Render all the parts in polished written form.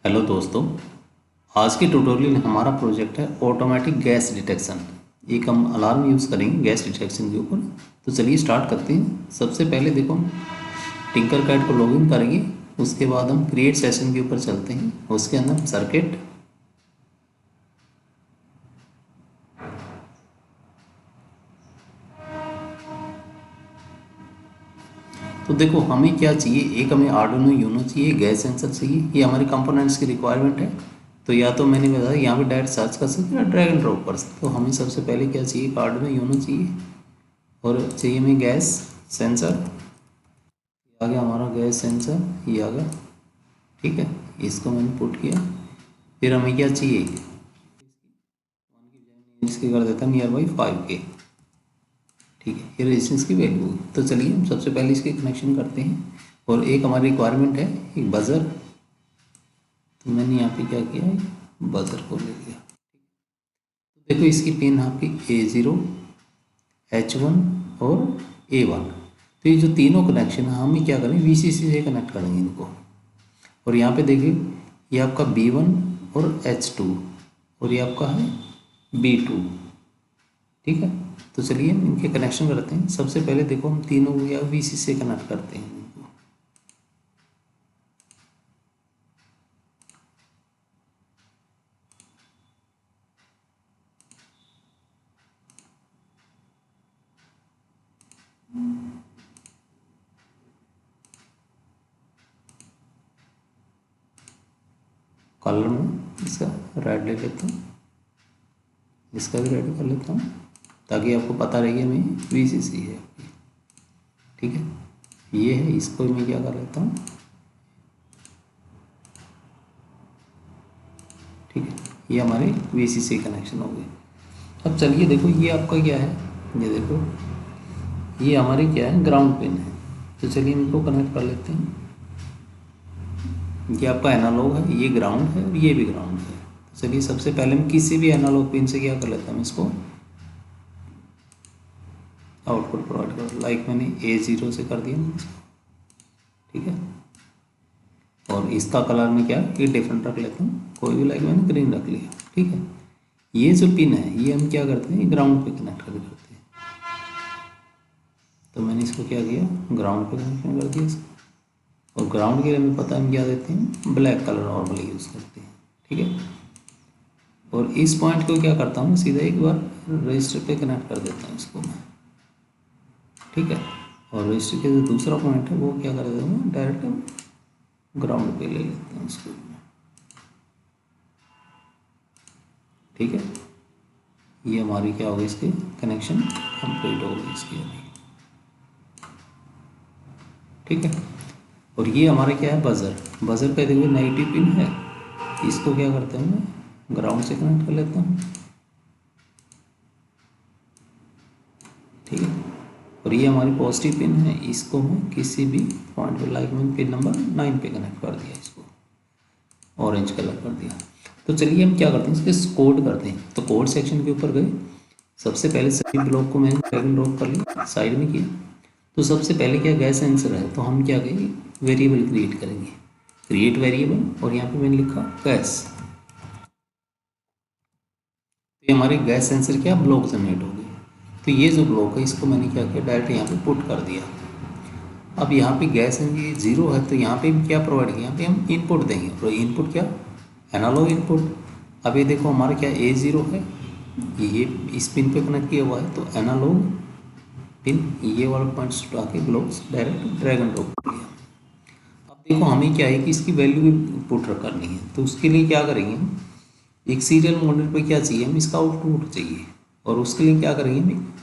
Hello दोस्तों, आज के ट्यूटोरियल में हमारा प्रोजेक्ट है ऑटोमेटिक गैस डिटेक्शन। एक हम अलार्म यूज़ करेंगे गैस डिटेक्शन के ऊपर। तो चलिए स्टार्ट करते हैं। सबसे पहले देखो हम टिंकरकैड को लॉगिन करेंगे, उसके बाद हम क्रिएट सेशन के ऊपर चलते हैं। उसके अंदर सर्किट, तो देखो हमें क्या चाहिए, एक हमें आर्डुइनो यूनो चाहिए, गैस सेंसर चाहिए। ये हमारे कंपोनेंट्स की रिक्वायरमेंट है। तो या तो मैंने बताया यहाँ पे डायरेक्ट सर्च कर सकते हैं या ड्रैग एंड ड्रॉप कर सकते हो। तो हमें सबसे पहले क्या चाहिए, एक आर्डुइनो यूनो चाहिए और चाहिए हमें गैस सेंसर। आ गया हमारा गैस सेंसर, ये आ गया। ठीक है, इसको मैंने पुट किया। फिर हमें क्या चाहिए, इसकी कर देता नियर बाई 5K। ठीक है, ये रेजिस्टेंस की वैल्यू होगी। तो चलिए हम सबसे पहले इसके कनेक्शन करते हैं। और एक हमारी रिक्वायरमेंट है एक बजर। तो मैंने यहाँ पे क्या किया है, बजर को ले लिया। तो देखो इसकी पिन आपकी A0, H1 और A1। तो ये जो तीनों कनेक्शन है हमें क्या करें, VCC से कनेक्ट करेंगे इनको। और यहाँ पे देखिए ये आपका B1 और H2 और ये आपका है B2। ठीक है, तो चलिए हम इनके कनेक्शन करते हैं। सबसे पहले देखो हम तीनों को या VCC से कनेक्ट करते हैं इनको। कलर में इसका रेड ले लेता हूँ, इसका भी रेड कर लेता हूँ ताकि आपको पता रहे हमें VCC है। ठीक है, ये है, इसको मैं क्या कर लेता हूँ। ठीक है, ये हमारे VCC कनेक्शन हो गए। अब चलिए देखो ये आपका क्या है, ये देखो ये हमारी क्या है, ग्राउंड पिन है। तो चलिए इनको कनेक्ट कर लेते हैं। ये आपका एनालॉग है, ये ग्राउंड है और ये भी ग्राउंड है। तो चलिए सबसे पहले मैं किसी भी एनालॉग पिन से क्या कर लेता हूँ, इसको आउटपुट प्रोवाइड कर। लाइक मैंने A0 से कर दिया इसको। ठीक है, और इसका कलर में क्या ये डिफरेंट रख लेता हूँ, कोई भी, लाइक मैंने ग्रीन रख लिया। ठीक है, ये जो पिन है ये हम क्या करते हैं, ग्राउंड पे कनेक्ट करते हैं। तो मैंने इसको क्या किया, ग्राउंड पे कनेक्शन कर दिया इसको। और ग्राउंड के लिए हमें पता है हम क्या देते हैं, ब्लैक कलर नॉर्मली यूज़ करते हैं। ठीक है, और इस पॉइंट को क्या करता हूँ, सीधा एक बार रजिस्टर पे कनेक्ट कर देता हूँ इसको मैं। ठीक है, और रजिस्टर के जो दूसरा पॉइंट है वो क्या कर देता हूँ, डायरेक्ट ग्राउंड पे ले लेता हूँ इसको। ठीक है, ये हमारी क्या होगी, इसके कनेक्शन कंप्लीट हो गई इसकी अभी। ठीक है, और ये हमारा क्या है, बजर। बजर का देखिए नेगेटिव पिन है, इसको क्या करते हैं, मैं ग्राउंड से कनेक्ट कर लेता हूँ। ठीक है, और ये हमारी पॉजिटिव पिन है, इसको मैं किसी भी पॉइंट पे, लाइक मैंने पिन नंबर 9 पे कनेक्ट कर दिया, इसको ऑरेंज कलर कर दिया। तो चलिए हम क्या करते हैं, इसके कोड करते हैं। तो कोड सेक्शन के ऊपर गए, सबसे पहले सभी ब्लॉक को मैंने ड्रैग एंड ड्रॉप कर लिया, साइड में किया। तो सबसे पहले क्या, गैस सेंसर है, तो हम क्या करेंगे, वेरिएबल क्रिएट करेंगे, क्रिएट वेरिएबल। और यहाँ पे मैंने लिखा गैस। तो ये हमारे गैस सेंसर क्या ब्लॉक जनरेट हो गए। तो ये जो ब्लॉक है इसको मैंने क्या किया, डायरेक्ट यहाँ पे पुट कर दिया। अब यहाँ पे गैस ये 0 है, तो यहाँ पे क्या प्रोवाइड किया, यहाँ पे हम इनपुट देंगे। और इनपुट क्या, एनालॉग इनपुट। अब ये देखो हमारा क्या A0 है, ये इस पिन पे कनेक्ट किया हुआ है, तो एनालॉग पिन ये वाला पॉइंट्स उठा के blocks direct drag and drop कर लिया। अब देखो हमें क्या है कि इसकी वैल्यू भी पुट करनी है। तो उसके लिए क्या करेंगे, एक सीरियल मॉनिटर पे क्या चाहिए, हम इसका आउटपुट चाहिए। और उसके लिए क्या करेंगे, हम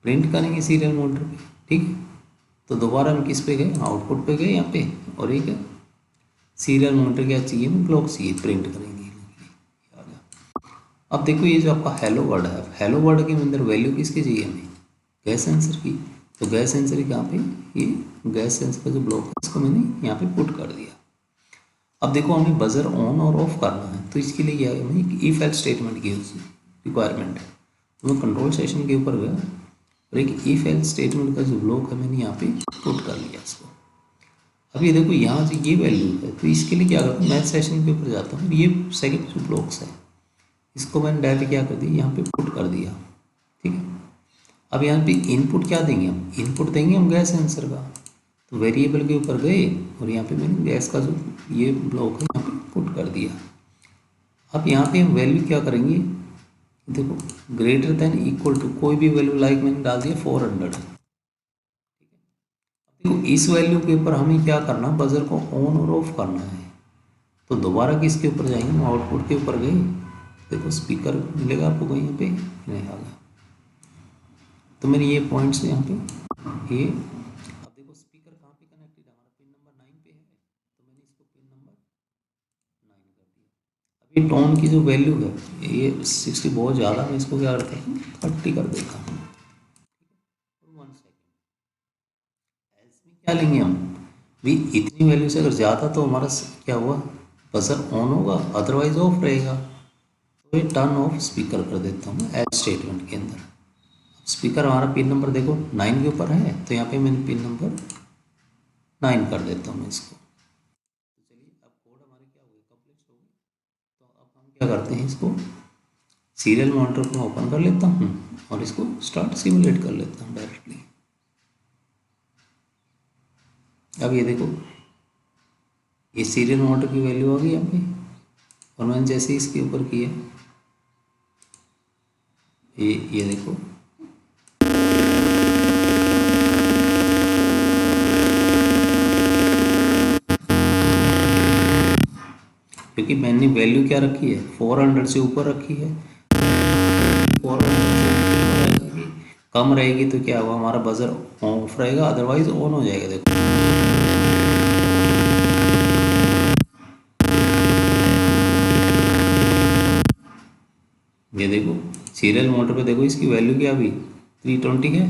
प्रिंट करेंगे सीरियल मॉनिटर पे। ठीक है, तो दोबारा हम किस पे गए, आउटपुट पे गए यहाँ पे, और एक सीरियल मॉनिटर क्या चाहिए, हमें ब्लॉक चाहिए, प्रिंट करेंगे। अब देखो ये जो आपका हेलो वर्ड है, हेलो वर्ड के अंदर वैल्यू किसकी चाहिए हमें, गैस सेंसर की। तो गैस सेंसर यहाँ पे, ये गैस सेंसर का जो ब्लॉक है इसको मैंने यहाँ पे पुट कर दिया। अब देखो हमें बजर ऑन और ऑफ करना है, तो इसके लिए क्या है, हमें एक इफ एल्स स्टेटमेंट की रिक्वायरमेंट है। तो मैं कंट्रोल सेशन के ऊपर गया और एक इफ एल्स स्टेटमेंट का जो ब्लॉक है मैंने यहाँ पे पुट कर लिया इसको। अब ये देखो यहाँ से ये वैल्यू है, तो इसके लिए क्या करता हूँ, मैथ सेशन के ऊपर जाता हूँ, ये सेकंड जो ब्लॉक्स है इसको मैंने डायरेक्ट क्या कर दिया, यहाँ पे पुट कर दिया। ठीक है, अब यहाँ पे इनपुट क्या देंगे, हम इनपुट देंगे हम गैस सेंसर का, तो वेरिएबल के ऊपर गए और यहाँ पे मैंने गैस का जो ये ब्लॉक है यहाँ पे पुट कर दिया। अब यहाँ पे हम वैल्यू क्या करेंगे, देखो ग्रेटर देन इक्वल टू कोई भी वैल्यू, लाइक मैंने डाल दिया 400। देखो इस वैल्यू के ऊपर हमें क्या करना, बजर को ऑन और ऑफ करना है। तो दोबारा किसके ऊपर जाएंगे, हम आउटपुट के ऊपर गए, देखो स्पीकर मिलेगा आपको कहीं पे, नहीं आ गया। तो मेरे ये पॉइंट्स यहाँ पे ये, अब देखो स्पीकर कहाँ पे कनेक्टेड है, हमारा पिन नंबर 9 पे है, तो मैंने इसको पिन नंबर 9 कर दिया। अब ये टोन की जो वैल्यू है, ये 60 बहुत ज़्यादा, मैं इसको क्या करता हूँ 30 कर देता हूँ। 1 सेकेंड, एल्स में क्या लेंगे हम भी, इतनी वैल्यू से अगर ज़्यादा तो हमारा क्या हुआ, बजर ऑन होगा, अदरवाइज ऑफ रहेगा। तो ये टर्न ऑफ स्पीकर कर देता हूँ एल्स स्टेटमेंट के अंदर। स्पीकर हमारा पिन नंबर देखो 9 के ऊपर है, तो यहाँ पे मैंने पिन नंबर 9 कर देता हूँ मैं इसको। तो चलिए अब कोड हमारे क्या हो गए, कंप्लीट हो गए। तो अब हम क्या करते हैं, इसको सीरियल मॉनिटर को ओपन कर लेता हूँ और इसको स्टार्ट सिमुलेट कर लेता हूँ डायरेक्टली। अब ये देखो ये सीरियल मॉनिटर की वैल्यू आ गई यहाँ पे, और मैंने जैसे इसके ऊपर किया ये देखो क्योंकि मैंने वैल्यू क्या रखी है, 400 से ऊपर रखी है। 400 से कम रहेगी तो क्या होगा, हमारा बजर ऑफ रहेगा, अदरवाइज ऑन हो जाएगा। देखो ये देखो सीरियल मोटर पे देखो इसकी वैल्यू क्या अभी 320 है,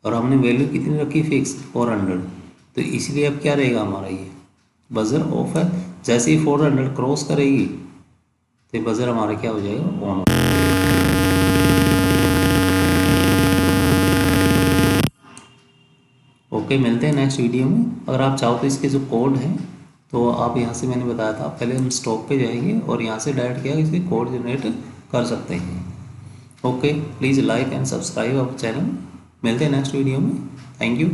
और हमने वैल्यू कितनी रखी फिक्स 400, तो इसलिए अब क्या रहेगा हमारा, ये बजर ऑफ है। जैसे ही 400 क्रॉस करेगी तो बजर हमारा क्या हो जाएगा, ऑन। ओके, मिलते हैं नेक्स्ट वीडियो में। अगर आप चाहो तो इसके जो कोड हैं तो आप यहाँ से, मैंने बताया था पहले हम स्टॉक पे जाएंगे और यहाँ से डायरेक्ट क्या इसके कोड जनरेट कर सकते हैं। Okay, please like and subscribe our channel. मिलते हैं नेक्स्ट वीडियो में। Thank you.